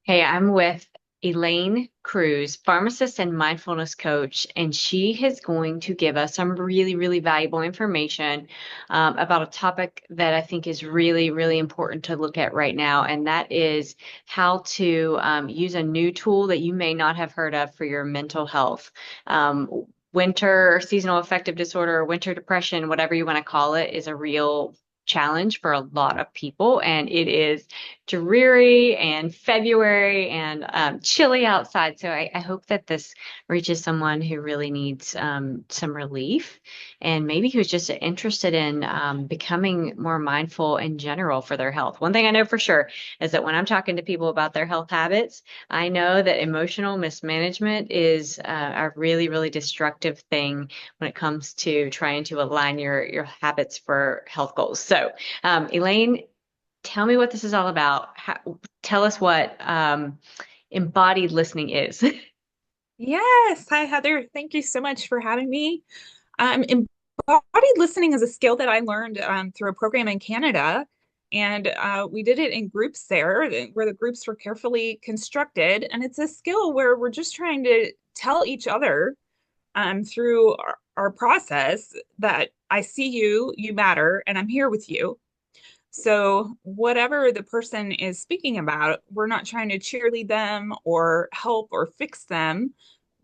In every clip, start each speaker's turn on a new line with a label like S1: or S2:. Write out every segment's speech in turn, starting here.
S1: Hey, I'm with Elaine Cruse, pharmacist and mindfulness coach, and she is going to give us some really valuable information about a topic that I think is really important to look at right now, and that is how to use a new tool that you may not have heard of for your mental health. Winter seasonal affective disorder, winter depression, whatever you want to call it, is a real challenge for a lot of people, and it is dreary and February and chilly outside. So I hope that this reaches someone who really needs some relief and maybe who's just interested in becoming more mindful in general for their health. One thing I know for sure is that when I'm talking to people about their health habits, I know that emotional mismanagement is a really destructive thing when it comes to trying to align your habits for health goals. So, Elaine, tell me what this is all about. Tell us what embodied listening is.
S2: Yes. Hi, Heather. Thank you so much for having me. Embodied listening is a skill that I learned through a program in Canada. And we did it in groups there, where the groups were carefully constructed. And it's a skill where we're just trying to tell each other through our process that I see you, you matter, and I'm here with you. So, whatever the person is speaking about, we're not trying to cheerlead them or help or fix them.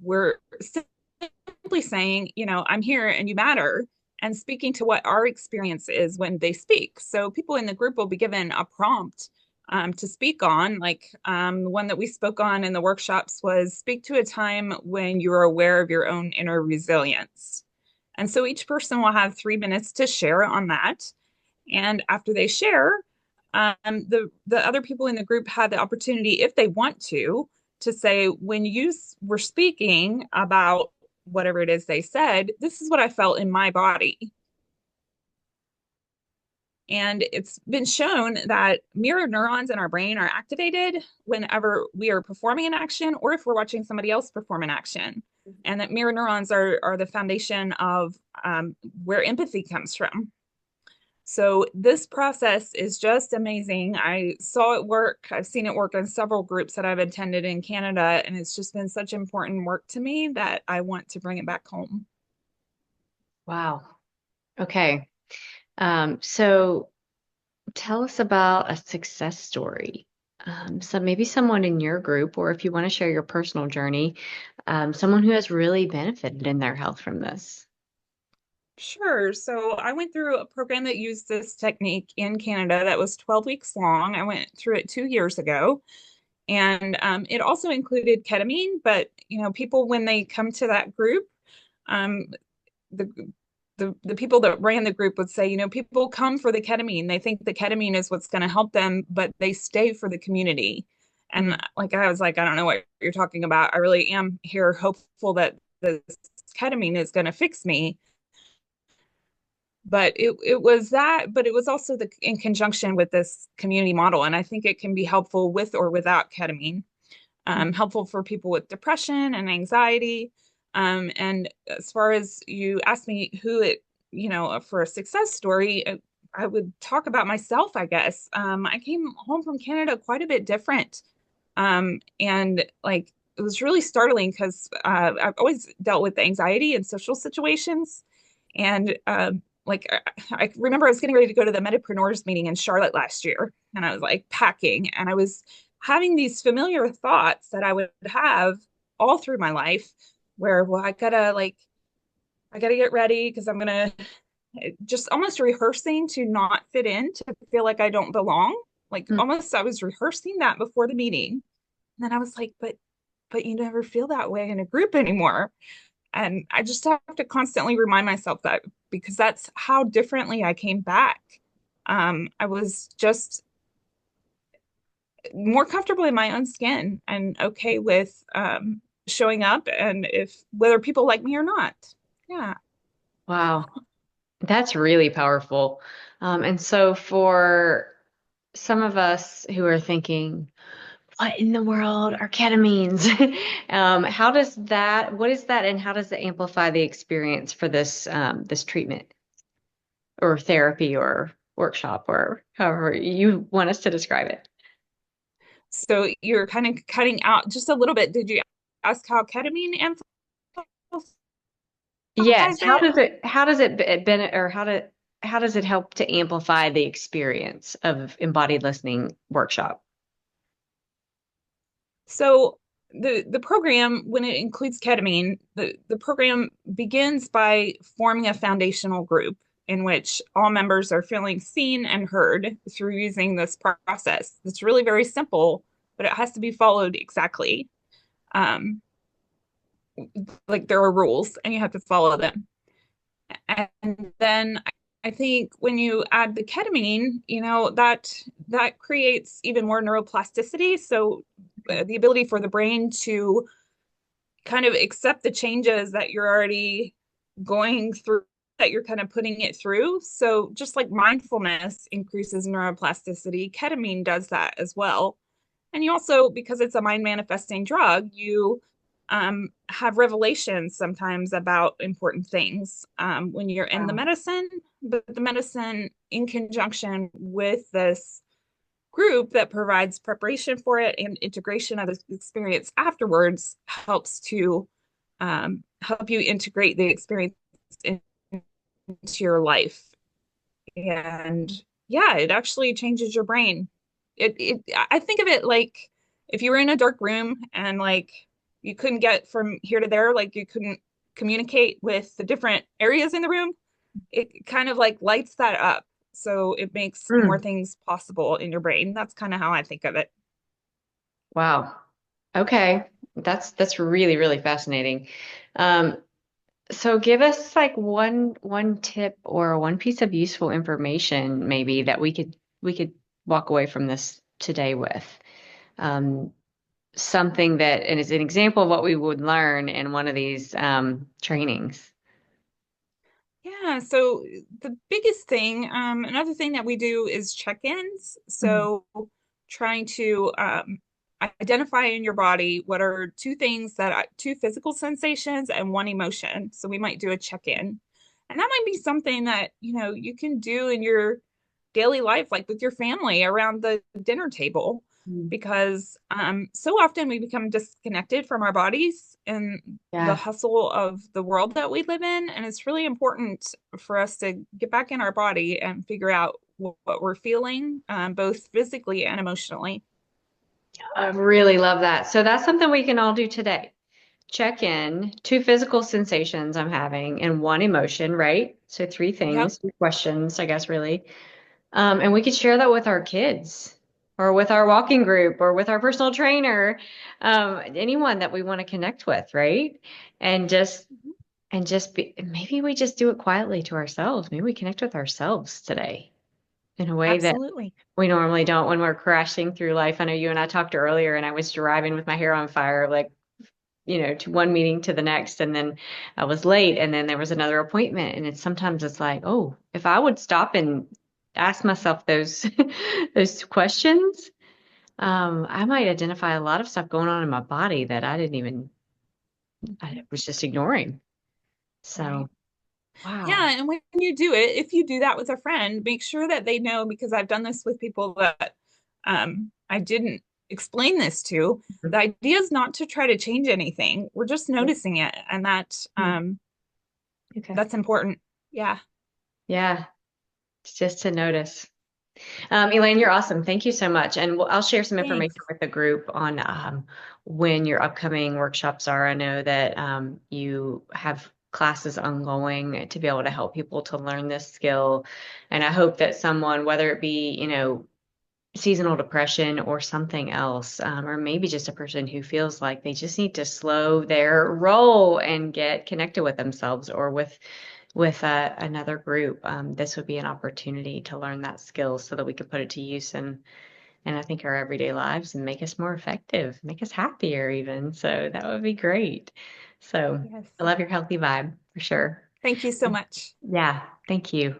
S2: We're simply saying, I'm here and you matter, and speaking to what our experience is when they speak. So, people in the group will be given a prompt to speak on. The one that we spoke on in the workshops was speak to a time when you're aware of your own inner resilience. And so each person will have 3 minutes to share on that. And after they share, the other people in the group have the opportunity, if they want to say, when you were speaking about whatever it is they said, this is what I felt in my body. And it's been shown that mirror neurons in our brain are activated whenever we are performing an action or if we're watching somebody else perform an action. And that mirror neurons are the foundation of where empathy comes from. So this process is just amazing. I saw it work. I've seen it work in several groups that I've attended in Canada, and it's just been such important work to me that I want to bring it back home.
S1: Wow. Okay. So tell us about a success story. So maybe someone in your group, or if you want to share your personal journey, someone who has really benefited in their health from this.
S2: Sure. So I went through a program that used this technique in Canada that was 12 weeks long. I went through it 2 years ago. And it also included ketamine, but people when they come to that group, um, the the people that ran the group would say, people come for the ketamine. They think the ketamine is what's going to help them, but they stay for the community. And like I was like, I don't know what you're talking about. I really am here hopeful that this ketamine is going to fix me. But it was that, but it was also in conjunction with this community model. And I think it can be helpful with or without ketamine, helpful for people with depression and anxiety. And as far as you asked me who it, for a success story, I would talk about myself, I guess. I came home from Canada quite a bit different. And like, it was really startling because I've always dealt with anxiety in social situations. And I remember I was getting ready to go to the Metapreneurs meeting in Charlotte last year, and I was like packing, and I was having these familiar thoughts that I would have all through my life where, well, I gotta get ready because I'm gonna just almost rehearsing to not fit in, to feel like I don't belong. Like
S1: Mm.
S2: almost I was rehearsing that before the meeting. And then I was like, but you never feel that way in a group anymore. And I just have to constantly remind myself that because that's how differently I came back. I was just more comfortable in my own skin and okay with showing up and if whether people like me or not. Yeah.
S1: Wow. That's really powerful. And so for some of us who are thinking, what in the world are ketamines? How does that, what is that, and how does it amplify the experience for this treatment or therapy or workshop or however you want us to describe it?
S2: So you're kind of cutting out just a little bit. Did you ask how ketamine
S1: Yes.
S2: amplifies it?
S1: How does it or how does it help to amplify the experience of embodied listening workshop?
S2: So the program, when it includes ketamine, the program begins by forming a foundational group in which all members are feeling seen and heard through using this process. It's really very simple, but it has to be followed exactly. Um, like there are rules and you have to follow them. And then I think when you add the ketamine, that creates even more neuroplasticity. So
S1: Okay.
S2: the ability for the brain to kind of accept the changes that you're already going through, that you're kind of putting it through. So just like mindfulness increases neuroplasticity, ketamine does that as well. And you also, because it's a mind manifesting drug, you have revelations sometimes about important things when you're in the
S1: Wow.
S2: medicine, but the medicine in conjunction with this group that provides preparation for it and integration of the experience afterwards helps to help you integrate the experience into your life. And yeah, it actually changes your brain. I think of it like if you were in a dark room and like you couldn't get from here to there, like you couldn't communicate with the different areas in the room, it kind of like lights that up. So it makes more
S1: Mm.
S2: things possible in your brain. That's kind of how I think of it.
S1: Wow. Okay. That's really, really fascinating. Um, so give us like one tip or one piece of useful information maybe that we could walk away from this today with. Um, something that and is an example of what we would learn in one of these trainings.
S2: Yeah, so the biggest thing, another thing that we do is check-ins.
S1: Mm.
S2: So trying to identify in your body what are two things two physical sensations and one emotion. So we might do a check-in. And that might be something that, you can do in your daily life, like with your family around the dinner table,
S1: Mm.
S2: because so often we become disconnected from our bodies in the
S1: Yeah.
S2: hustle of the world that we live in. And it's really important for us to get back in our body and figure out what we're feeling, both physically and emotionally.
S1: I really love that. So that's something we can all do today. Check in, two physical sensations I'm having, and one emotion, right? So three
S2: Yep,
S1: things, three questions, I guess, really. And we could share that with our kids or with our walking group or with our personal trainer, anyone that we want to connect with, right? And just be, maybe we just do it quietly to ourselves. Maybe we connect with ourselves today in a way that
S2: absolutely.
S1: we normally don't when we're crashing through life. I know you and I talked earlier, and I was driving with my hair on fire, like, to one meeting to the next, and then I was late, and then there was another appointment. And it's like, oh, if I would stop and ask myself those those questions, I might identify a lot of stuff going on in my body that I
S2: Mhm.
S1: was just ignoring.
S2: Right.
S1: So, wow.
S2: Yeah, and when you do it, if you do that with a friend, make sure that they know, because I've done this with people that I didn't explain this to. The idea is not to try to change anything. We're just noticing it, and
S1: Okay.
S2: that's important. Yeah.
S1: Yeah, it's just to notice. Elaine, you're awesome. Thank you so much. And I'll share some information
S2: Thanks.
S1: with the group on when your upcoming workshops are. I know that you have classes ongoing to be able to help people to learn this skill. And I hope that someone, whether it be, seasonal depression or something else, or maybe just a person who feels like they just need to slow their roll and get connected with themselves or with another group, this would be an opportunity to learn that skill so that we could put it to use and I think our everyday lives and make us more effective, make us happier even. So that would be great. So
S2: Yes.
S1: I love your healthy vibe for sure.
S2: Thank you so much.
S1: Yeah, thank you.